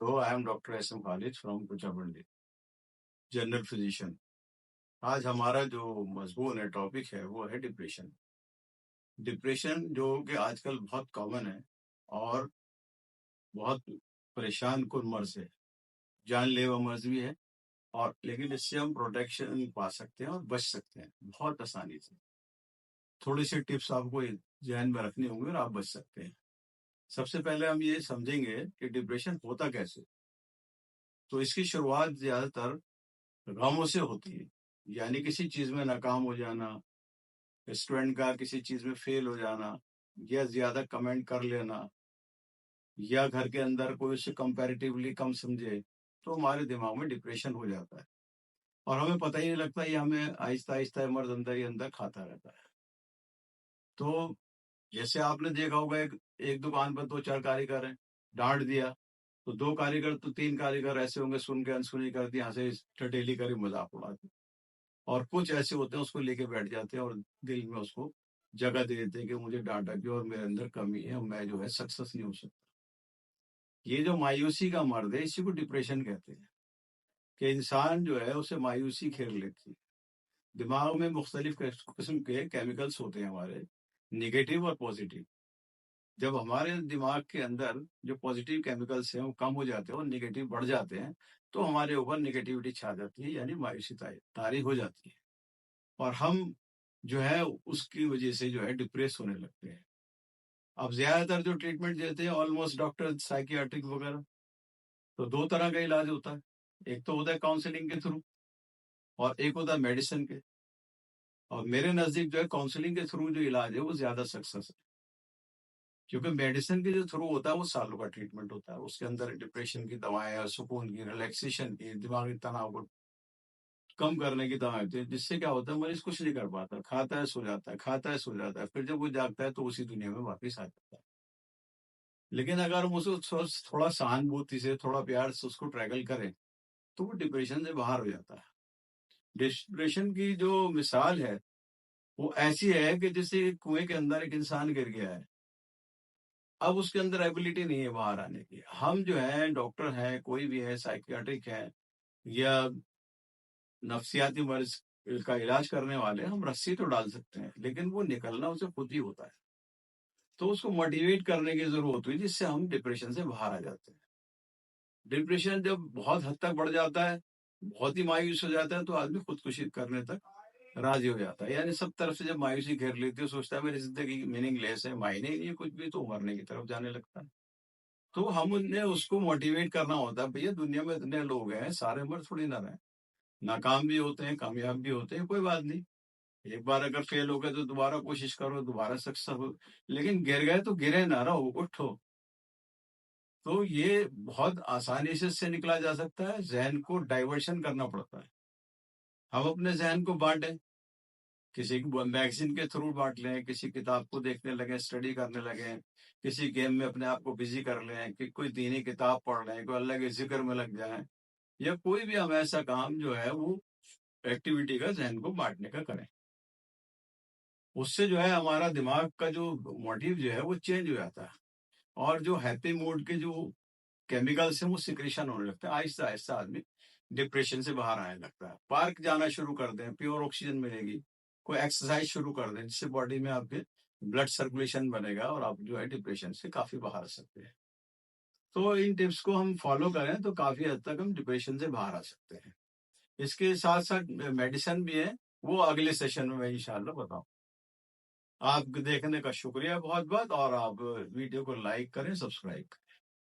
So I am Dr. S. M. Khalid from Kuchapandi, general physician. आज हमारा जो मजमून है, टॉपिक है, वो है डिप्रेशन। डिप्रेशन जो कि आजकल बहुत कॉमन है और बहुत परेशान कुन मर्ज है, जानलेवा मर्ज भी है, और लेकिन इससे हम प्रोटेक्शन पा सकते हैं और बच सकते हैं बहुत आसानी से। थोड़ी सी टिप्स आपको ध्यान में रखनी होंगी और आप बच सकते हैं। सबसे पहले हम ये समझेंगे कि डिप्रेशन होता कैसे। तो इसकी शुरुआत ज्यादातर गमों से होती है, यानी किसी चीज में नाकाम हो जाना, स्टूडेंट का किसी चीज में फेल हो जाना, या ज्यादा कमेंट कर लेना, या घर के अंदर कोई उसे कंपैरेटिवली कम समझे, तो हमारे दिमाग में डिप्रेशन हो जाता है और हमें पता ही नहीं लगता, ये हमें आहिस्ता आहिस्ता मर्द अंदर ही अंदर खाता रहता है। तो जैसे आपने देखा होगा, एक दुकान पर 2-4 कारीगर हैं, डांट दिया तो 2 कारीगर तो 3 कारीगर ऐसे होंगे, सुन के अनसुनी कर दी, हंसे ठटेली करी, मजाक उड़ाते। और कुछ ऐसे होते हैं उसको लेके बैठ जाते हैं और दिल में उसको जगह दे देते हैं कि मुझे डांटा गया और मेरे अंदर कमी है, मैं जो है सक्सेस नहीं हो सकता। ये जो मायूसी का मर्द है, इसी को डिप्रेशन कहते हैं, कि इंसान जो है उसे मायूसी घेर लेती है। दिमाग में मुख्तलिफ किस्म के केमिकल्स होते हैं हमारे, निगेटिव और पॉजिटिव। जब हमारे दिमाग के अंदर जो पॉजिटिव केमिकल्स हैं वो कम हो जाते हैं और निगेटिव बढ़ जाते हैं, तो हमारे ऊपर निगेटिविटी छा जाती है, यानी मायूसी तारी हो जाती है, और हम जो है उसकी वजह से जो है डिप्रेस होने लगते हैं। अब ज्यादातर जो ट्रीटमेंट देते हैं ऑलमोस्ट डॉक्टर साइकियाट्रिक वगैरह, तो 2 तरह का इलाज होता है। एक तो होता है काउंसलिंग के थ्रू और एक होता है मेडिसिन के। और मेरे नजदीक जो है काउंसलिंग के थ्रू जो इलाज है वो ज्यादा सक्सेस है, क्योंकि मेडिसिन के जो थ्रू होता है वो सालों का ट्रीटमेंट होता है। उसके अंदर डिप्रेशन की दवाएं, सुकून की, रिलैक्सेशन की, दिमागी तनाव को कम करने की दवाएं होती है, जिससे क्या होता है मरीज कुछ नहीं कर पाता, खाता है सो जाता है, खाता है सो जाता है, फिर जब वो जागता है तो उसी दुनिया में वापस आ जाता है। लेकिन अगर हम उसको थोड़ा सहानुभूति से, थोड़ा प्यार से उसको ट्रैकल करें, तो वो डिप्रेशन से बाहर हो जाता है। डिप्रेशन की जो मिसाल है वो ऐसी है कि जैसे कुएं के अंदर एक इंसान गिर गया है, अब उसके अंदर एबिलिटी नहीं है बाहर आने की। हम जो है डॉक्टर हैं, कोई भी है, साइकियाट्रिक है या नफ्सियाती मरीज का इलाज करने वाले, हम रस्सी तो डाल सकते हैं, लेकिन वो निकलना उसे खुद ही होता है। तो उसको मोटिवेट करने की जरूरत होती है, जिससे हम डिप्रेशन से बाहर आ जाते हैं। डिप्रेशन जब बहुत हद तक बढ़ जाता है, बहुत ही मायूस हो जाता है, तो आदमी खुदकुशी करने तक राजी हो जाता है। यानी सब तरफ से जब मायूसी घेर लेती है, सोचता है मेरी जिंदगी मीनिंगलेस है, मायने ही नहीं है कुछ भी, तो मरने की तरफ जाने लगता है। तो हम उन्हें उसको मोटिवेट करना होता है, भैया दुनिया में इतने लोग हैं, सारे मर्द थोड़ी ना रहे, नाकाम भी होते हैं, कामयाब भी होते हैं, कोई बात नहीं। एक बार अगर फेल हो गए तो दोबारा कोशिश करो, दोबारा सक्सेस हो, लेकिन गिर गए तो गिरे ना रहो, उठो। तो ये बहुत आसानी से इससे निकला जा सकता है। जहन को डाइवर्शन करना पड़ता है। हम अपने जहन को बांटें, किसी मैगजीन के थ्रू बांट लें, किसी किताब को देखने लगे, स्टडी करने लगे, किसी गेम में अपने आप को बिजी कर लें, कि कोई दीनी किताब पढ़ लें, कोई अल्लाह के जिक्र में लग जाएं, या कोई भी हम ऐसा काम जो है वो एक्टिविटी का जहन को बांटने का करें। उससे जो है हमारा दिमाग का जो मोटिव जो है वो चेंज हो जाता है, और जो हैप्पी मूड के जो केमिकल्स हैं वो सिक्रेशन होने लगता है। आहिस्ता आहिस्ता आदमी डिप्रेशन से बाहर आने लगता है। पार्क जाना शुरू कर दें, प्योर ऑक्सीजन मिलेगी। कोई एक्सरसाइज शुरू कर दें, जिससे बॉडी में आपके ब्लड सर्कुलेशन बनेगा और आप जो है डिप्रेशन से काफी बाहर आ सकते हैं। तो इन टिप्स को हम फॉलो करें तो काफी हद तक हम डिप्रेशन से बाहर आ सकते हैं। इसके साथ साथ मेडिसिन भी है, वो अगले सेशन में मैं इंशाल्लाह बताऊं। आप देखने का शुक्रिया बहुत बहुत, और आप वीडियो को लाइक करें, सब्सक्राइब करें।